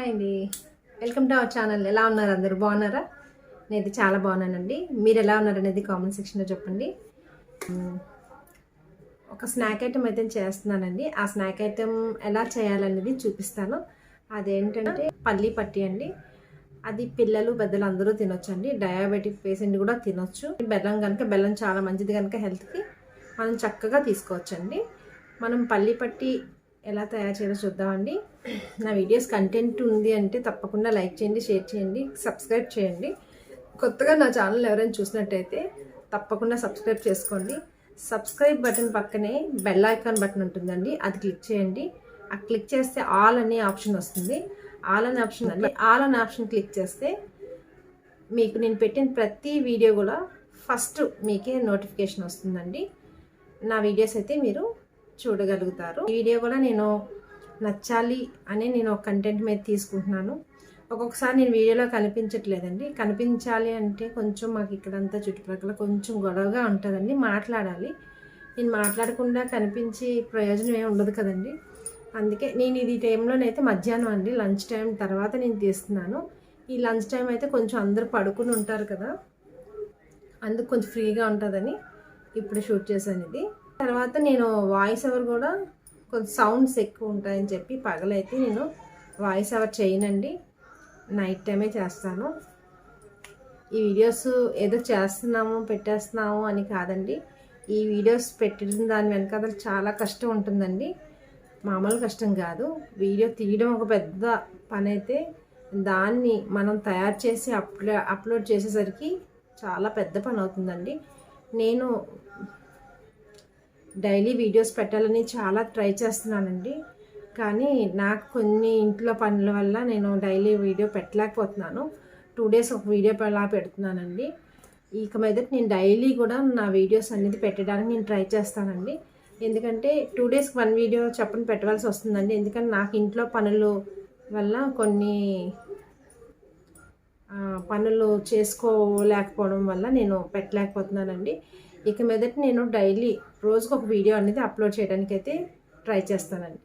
Hi అండి, welcome to our channel. ఎలా ఉన్నారు? అందరూ బాగున్నారా? నేనైతే చాలా బాగున్నానండి. మీరు ఎలా ఉన్నారనేది కామెంట్ సెక్షన్లో చెప్పండి. ఒక స్నాక్ ఐటెం అయితే చేస్తున్నానండి. ఆ స్నాక్ ఐటెం ఎలా చేయాలనేది చూపిస్తాను. అదేంటంటే పల్లీ పట్టి అండి. అది పిల్లలు పెద్దలు అందరూ తినొచ్చండి. డయాబెటిక్ పేషెంట్ కూడా తినొచ్చు. బెల్లం చాలా మంచిది కనుక హెల్త్కి మనం చక్కగా తీసుకోవచ్చండి. మనం పల్లీ పట్టి ఎలా తయారు చేయాలో చూద్దామండి. నా వీడియోస్ కంటెంట్ ఉంది అంటే తప్పకుండా లైక్ చేయండి, షేర్ చేయండి, సబ్స్క్రైబ్ చేయండి. కొత్తగా నా ఛానల్ ఎవరైనా చూసినట్టయితే తప్పకుండా సబ్స్క్రైబ్ చేసుకోండి. సబ్స్క్రైబ్ బటన్ పక్కనే బెల్ ఐకాన్ బటన్ ఉంటుందండి, అది క్లిక్ చేయండి. ఆ క్లిక్ చేస్తే ఆల్ అనే ఆప్షన్ వస్తుంది. ఆల్ అనే ఆప్షన్ క్లిక్ చేస్తే మీకు నేను పెట్టిన ప్రతి వీడియో కూడా ఫస్ట్ మీకే నోటిఫికేషన్ వస్తుందండి. నా వీడియోస్ అయితే మీరు చూడగలుగుతారు. ఈ వీడియో కూడా నేను నచ్చాలి అని నేను ఒక కంటెంట్ మీద తీసుకుంటున్నాను. ఒక్కొక్కసారి నేను వీడియోలో కనిపించట్లేదండి. కనిపించాలి అంటే కొంచెం మాకు ఇక్కడంతా చుట్టుపక్కల కొంచెం గొడవగా ఉంటుందండి, మాట్లాడాలి. నేను మాట్లాడకుండా కనిపించి ప్రయోజనం ఏమి ఉండదు కదండి. అందుకే నేను ఇది టైంలోనైతే మధ్యాహ్నం అండి, లంచ్ టైం తర్వాత నేను తీస్తున్నాను. ఈ లంచ్ టైం అయితే కొంచెం అందరూ పడుకుని ఉంటారు కదా, అందుకు కొంచెం ఫ్రీగా ఉంటుందని ఇప్పుడు షూట్ చేశాను ఇది. తర్వాత నేను వాయిస్ ఓవర్ కూడా కొంచెం సౌండ్స్ ఎక్కువ ఉంటాయని చెప్పి పగలైతే నేను వాయిస్ ఓవర్ చేయనండి, నైట్ టైమే చేస్తాను. ఈ వీడియోస్ ఏదో చేస్తున్నాము పెట్టేస్తున్నాము అని కాదండి. ఈ వీడియోస్ పెట్టిన దాని వెనకాల చాలా కష్టం ఉంటుందండి, మామూలు కష్టం కాదు. వీడియో తీయడం ఒక పెద్ద పని అయితే దాన్ని మనం తయారు చేసి అప్లోడ్ చేసేసరికి చాలా పెద్ద పని అవుతుందండి. నేను డైలీ వీడియోస్ పెట్టాలని చాలా ట్రై చేస్తున్నానండి, కానీ నాకు కొన్ని ఇంట్లో పనుల వల్ల నేను డైలీ వీడియో పెట్టలేకపోతున్నాను. 2 days ఒక వీడియో అలా పెడుతున్నానండి. ఇక మీదట నేను డైలీ కూడా నా వీడియోస్ అనేది పెట్టడానికి నేను ట్రై చేస్తానండి. ఎందుకంటే 2 days 1 వీడియో చెప్పని పెట్టవలసి వస్తుందండి. ఎందుకంటే నాకు ఇంట్లో పనులు వల్ల కొన్ని పనులు చేసుకోలేకపోవడం వల్ల నేను పెట్టలేకపోతున్నానండి. ఇక మీదట నేను డైలీ రోజుకు ఒక వీడియో అనేది అప్లోడ్ చేయడానికి అయితే ట్రై చేస్తానండి.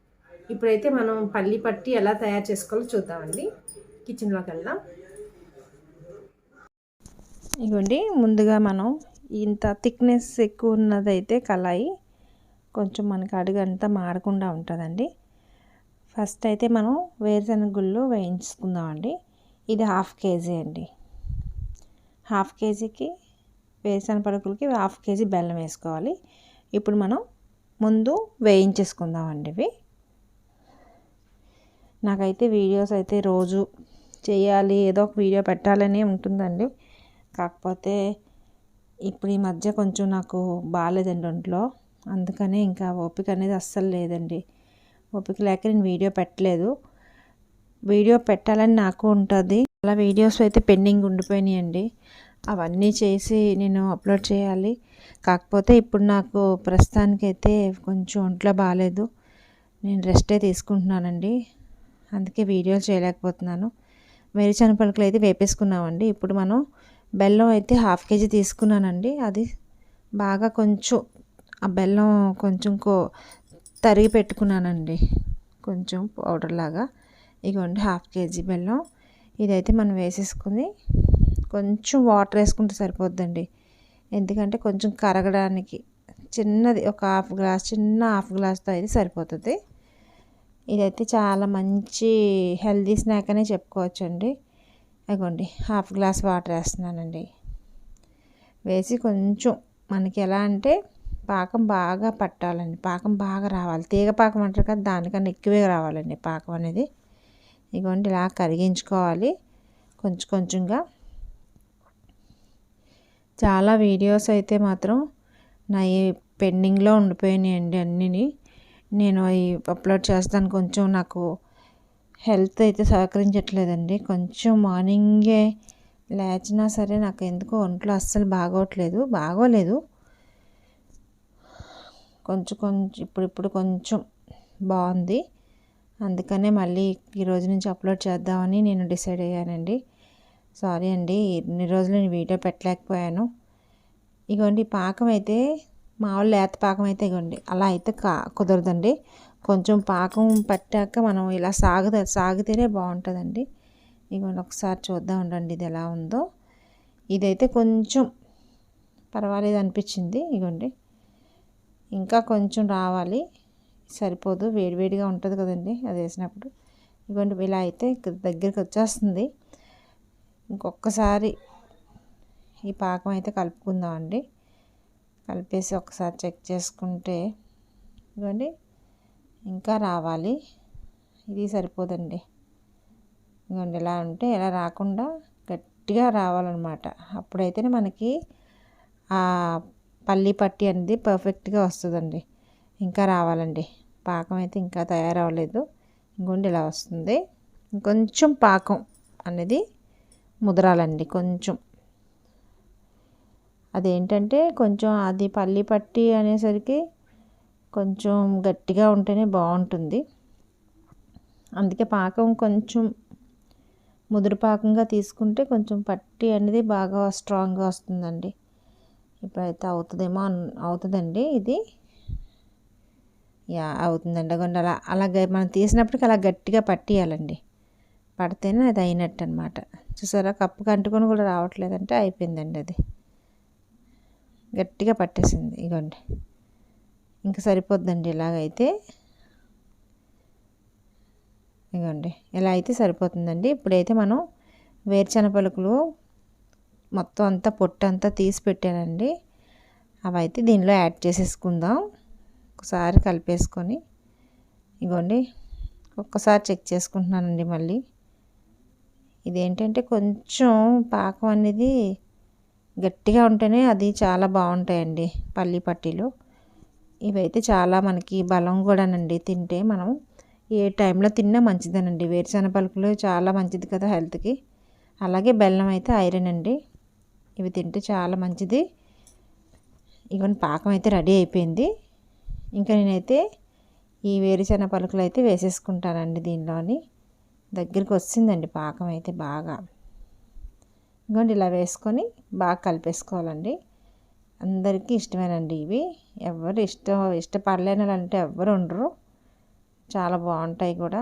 ఇప్పుడైతే మనం పల్లి పట్టి ఎలా తయారు చేసుకోవాలో చూద్దామండి. కిచెన్లోకి వెళ్దాం. ఇదిగోండి, ముందుగా మనం ఇంత థిక్నెస్ ఎక్కువ ఉన్నదైతే కళాయి కొంచెం మనకి అడుగంతా మాడకుండా ఉంటుందండి. ఫస్ట్ అయితే మనం వేరుశనగ గుళ్ళు వేయించుకుందామండి. ఇది 1/2 kg అండి. 1/2 kgకి వేరుశనగ పలుకులకి 1/2 kg బెల్లం వేసుకోవాలి. ఇప్పుడు మనం ముందు వేయించేసుకుందామండి. ఇవి నాకైతే వీడియోస్ అయితే రోజు చేయాలి, ఏదో ఒక వీడియో పెట్టాలని ఉంటుందండి. కాకపోతే ఇప్పుడు ఈ మధ్య కొంచెం నాకు బాగాలేదండి ఒంట్లో, అందుకనే ఇంకా ఓపిక అనేది అస్సలు లేదండి. ఓపిక లేక నేను వీడియో పెట్టలేదు. వీడియో పెట్టాలని నాకు ఉంటుంది, అలా వీడియోస్ అయితే పెండింగ్ ఉండిపోయినాయండి. అవన్నీ చేసి నేను అప్లోడ్ చేయాలి. కాకపోతే ఇప్పుడు నాకు ప్రస్తుతానికైతే కొంచెం ఒంట్లో బాగాలేదు, నేను రెస్టే తీసుకుంటున్నానండి, అందుకే వీడియోలు చేయలేకపోతున్నాను. వేరుశనగ పలుకులు అయితే వేపేసుకున్నామండి. ఇప్పుడు మనం బెల్లం అయితే 1/2 kg తీసుకున్నానండి. అది బాగా కొంచెం ఆ బెల్లం కొంచెం తరిగి పెట్టుకున్నానండి, కొంచెం పౌడర్ లాగా. ఇగోండి 1/2 kg బెల్లం. ఇదైతే మనం వేసేసుకుని కొంచెం వాటర్ వేసుకుంటే సరిపోద్దండి. ఎందుకంటే కొంచెం కరగడానికి చిన్నది ఒక 1/2 గ్లాస్, చిన్న 1/2 గ్లాస్తో అయితే సరిపోతుంది. ఇదైతే చాలా మంచి హెల్దీ స్నాక్ అనే చెప్పుకోవచ్చండి. అదిగోండి 1/2 గ్లాస్ వాటర్ వేస్తున్నానండి. వేసి కొంచెం మనకి ఎలా అంటే పాకం బాగా పట్టాలండి, పాకం బాగా రావాలి. తీగ పాకం అంటారు కదా, దానికన్నా ఎక్కువే రావాలండి పాకం అనేది. ఇదిగోండి ఇలా కరిగించుకోవాలి కొంచెం కొంచెంగా. చాలా వీడియోస్ అయితే మాత్రం నా ఈ పెండింగ్లో ఉండిపోయినాయండి అన్నీ. నేను అవి అప్లోడ్ చేస్తాను. కొంచెం నాకు హెల్త్ అయితే సహకరించట్లేదండి. కొంచెం మార్నింగే లేచినా సరే నాకు ఎందుకో ఒంట్లో అస్సలు బాగోలేదు. కొంచెం ఇప్పుడు కొంచెం బాగుంది. అందుకనే మళ్ళీ ఈరోజు నుంచి అప్లోడ్ చేద్దామని నేను డిసైడ్ అయ్యానండి. సారీ అండి, ఇన్ని రోజులు నేను వీడియో పెట్టలేకపోయాను. ఇగోండి పాకం అయితే మామూలు లేత పాకం అయితే ఇగోండి అలా అయితే కుదరదండి. కొంచెం పాకం పట్టాక మనం ఇలా సాగితేనే బాగుంటుందండి. ఇదిగోండి ఒకసారి చూద్దాం ఉండండి ఇది ఎలా ఉందో. ఇదైతే కొంచెం పర్వాలేదు అనిపించింది. ఇదిగోండి ఇంకా కొంచెం రావాలి, సరిపోదు, వేడివేడిగా ఉంటుంది కదండి అది వేసినప్పుడు. ఇదిగోండి ఇలా అయితే దగ్గరికి వచ్చేస్తుంది. ఇంకొకసారి ఈ పాకం అయితే కలుపుకుందామండి. కలిపేసి ఒకసారి చెక్ చేసుకుంటే ఇదిగోండి ఇంకా రావాలి, ఇది సరిపోదండి. ఇదిగోండి ఇలా ఉంటే ఇలా రాకుండా గట్టిగా రావాలన్నమాట. అప్పుడైతేనే మనకి ఆ పల్లి పట్టి అనేది పర్ఫెక్ట్గా వస్తుందండి. ఇంకా రావాలండి, పాకం అయితే ఇంకా తయారవ్వలేదు. ఇంకోండి ఇలా వస్తుంది. ఇంకొంచెం పాకం అనేది ముదరాలండి. కొంచెం అదేంటంటే కొంచెం అది పల్లి పట్టి అనేసరికి కొంచెం గట్టిగా ఉంటేనే బాగుంటుంది. అందుకే పాకం కొంచెం ముదురు పాకంగా తీసుకుంటే కొంచెం పట్టి అనేది బాగా స్ట్రాంగ్గా వస్తుందండి. ఇప్పుడైతే అవుతుందండి ఇది. అవుతుందండి. అలాగే మనం తీసినప్పటికి అలా గట్టిగా పట్టియాలండి. పడితేనే అది అయినట్టు అనమాట. చూసారా, కప్పుకి అంటుకొని కూడా రావట్లేదంటే అయిపోయిందండి, అది గట్టిగా పట్టేసింది. ఇగోండి ఇంకా సరిపోద్దండి ఇలాగైతే. ఇగోండి ఇలా అయితే సరిపోతుందండి. ఇప్పుడైతే మనం వేరుశనగ పలుకులు మొత్తం అంతా పొట్టు అంతా తీసి పెట్టానండి. అవి అయితే దీనిలో యాడ్ చేసేసుకుందాం. ఒకసారి కలిపేసుకొని ఇగోండి ఒక్కసారి చెక్ చేసుకుంటున్నానండి మళ్ళీ. ఇదేంటంటే కొంచెం పాకం అనేది గట్టిగా ఉంటేనే అది చాలా బాగుంటాయండి పల్లి పట్టీలు. ఇవైతే చాలా మనకి బలం కూడానండి. తింటే మనం ఏ టైంలో తిన్నా మంచిదేనండి. వేరుశనగ పలుకులు చాలా మంచిది కదా హెల్త్కి. అలాగే బెల్లం అయితే ఐరన్ అండి. ఇవి తింటే చాలా మంచిది. ఇవన్నీ పాకం అయితే రెడీ అయిపోయింది. ఇంకా నేనైతే ఈ వేరుశనగ పలుకులు అయితే వేసేసుకుంటానండి దీనిలోని. దగ్గరికి వచ్చిందండి పాకం అయితే బాగా. ఇంకోండి ఇలా వేసుకొని బాగా కలిపేసుకోవాలండి. అందరికీ ఇష్టమేనండి ఇవి. ఎవరు ఇష్టపడలేని వాళ్ళు అంటే ఎవరు ఉండరు. చాలా బాగుంటాయి కూడా.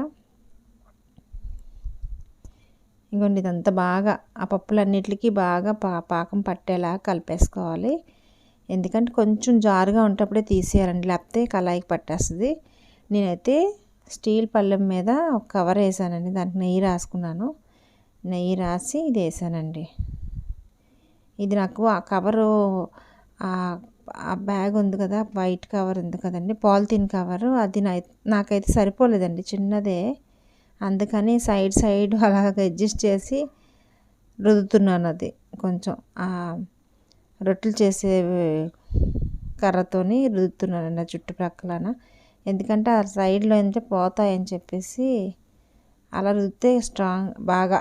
ఇంకోండి ఇదంతా బాగా ఆ పప్పులన్నిటికీ బాగా పాకం పట్టేలా కలిపేసుకోవాలి. ఎందుకంటే కొంచెం జారుగా ఉంటప్పుడే తీసేయాలండి, లేకపోతే కళాయికి పట్టేస్తుంది. నేనైతే స్టీల్ పళ్ళెం మీద ఒక కవర్ వేసానండి. దానికి నెయ్యి రాసుకున్నాను. నెయ్యి రాసి ఇది వేసానండి. ఇది నాకు ఆ కవరు ఆ బ్యాగ్ ఉంది కదా, వైట్ కవర్ ఉంది కదండి, పాలిథిన్ కవరు, అది నాకైతే సరిపోలేదండి, చిన్నదే. అందుకని సైడ్ అలాగ అడ్జస్ట్ చేసి రుద్దుతున్నాను. అది కొంచెం రొట్టెలు చేసే కర్రతోని రుద్దుతున్నానండి చుట్టుప్రక్కలన. ఎందుకంటే ఆ సైడ్లో అంటే పోతాయని చెప్పేసి అలా రుద్దితే స్ట్రాంగ్ బాగా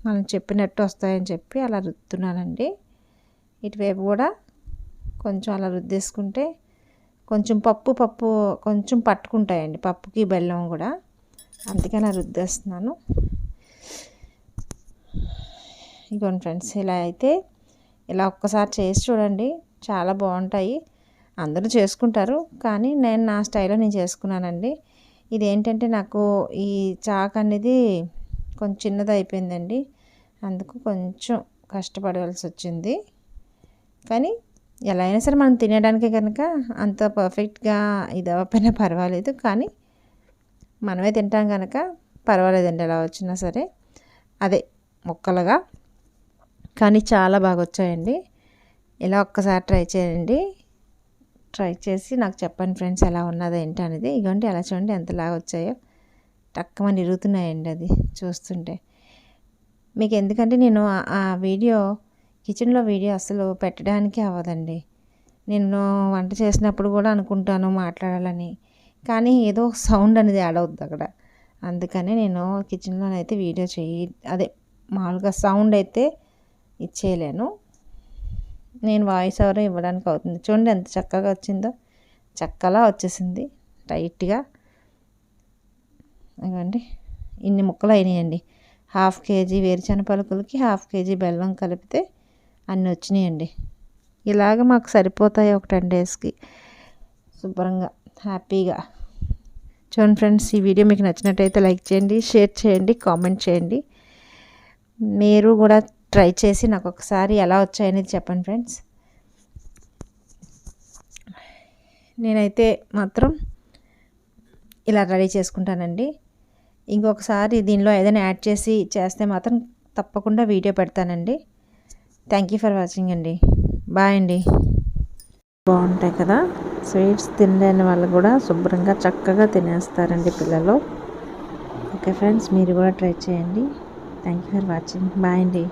మనం చెప్పినట్టు వస్తాయని చెప్పి అలా రుద్దుతున్నానండి. ఇటువైపు కూడా కొంచెం అలా రుద్దేసుకుంటే కొంచెం పప్పు కొంచెం పట్టుకుంటాయండి, పప్పుకి బెల్లం కూడా. అందుకని అలా రుద్దేస్తున్నాను. ఇదిగోండి ఫ్రెండ్స్, ఇలా అయితే ఇలా ఒక్కసారి చేసి చూడండి, చాలా బాగుంటాయి. అందరూ చేసుకుంటారు, కానీ నేను నా స్టైల్లో నేను చేసుకున్నానండి. ఇదేంటంటే నాకు ఈ చాక్ అనేది కొంచెం చిన్నది అయిపోయిందండి. అందుకు కొంచెం కష్టపడవలసి వచ్చింది. కానీ ఎలా అయినా సరే మనం తినడానికి కనుక అంత పర్ఫెక్ట్గా ఇది అవ్వకపోయినా పర్వాలేదు, కానీ మనమే తింటాం కనుక పర్వాలేదండి ఎలా వచ్చినా సరే. అదే ముక్కలుగా, కానీ చాలా బాగా వచ్చాయండి. ఇలా ఒక్కసారి ట్రై చేయండి. ట్రై చేసి నాకు చెప్పండి ఫ్రెండ్స్, ఎలా ఉన్నది ఏంటి అనేది. ఇగోండి అలా చూడండి ఎంతలాగా వచ్చాయో, టక్కమని ఇరుగుతున్నాయండి అది చూస్తుంటే. మీకు ఎందుకంటే నేను ఆ వీడియో కిచెన్లో వీడియో అసలు పెట్టడానికి అవ్వదండి. నేను వంట చేసినప్పుడు కూడా అనుకుంటాను మాట్లాడాలని, కానీ ఏదో సౌండ్ అనేది యాడ్ అవుతుంది అక్కడ. అందుకని నేను కిచెన్లోనైతే వీడియో అదే మామూలుగా సౌండ్ అయితే ఇచ్చేయలేను. నేను వాయిస్ ఓవర్ ఇవ్వడానికి అవుతుంది. చూడండి ఎంత చక్కగా వచ్చిందో, చక్కలా వచ్చేసింది టైట్గా. ఇవ్వండి ఇన్ని ముక్కలు అయినాయండి. 1/2 kg వేరుశనగ పలుకులకి 1/2 kg బెల్లం కలిపితే అన్నీ వచ్చినాయండి. ఇలాగ మాకు సరిపోతాయి ఒక 10 daysకి శుభ్రంగా హ్యాపీగా. చూడండి ఫ్రెండ్స్, ఈ వీడియో మీకు నచ్చినట్టయితే లైక్ చేయండి, షేర్ చేయండి, కామెంట్ చేయండి. మీరు కూడా ట్రై చేసి నాకు ఒకసారి ఎలా వచ్చాయనేది చెప్పండి ఫ్రెండ్స్. నేనైతే మాత్రం ఇలా రెడీ చేసుకుంటానండి. ఇంకొకసారి దీనిలో ఏదైనా యాడ్ చేసి చేస్తే మాత్రం తప్పకుండా వీడియో పెడతానండి. థ్యాంక్ యూ ఫర్ వాచింగ్ అండి. బాయ్ అండి. బాగుంటాయి కదా, స్వీట్స్ తినలేని వాళ్ళు కూడా శుభ్రంగా చక్కగా తినేస్తారండి పిల్లలు. ఓకే ఫ్రెండ్స్, మీరు కూడా ట్రై చేయండి. Thank you for watching. Bye అండి.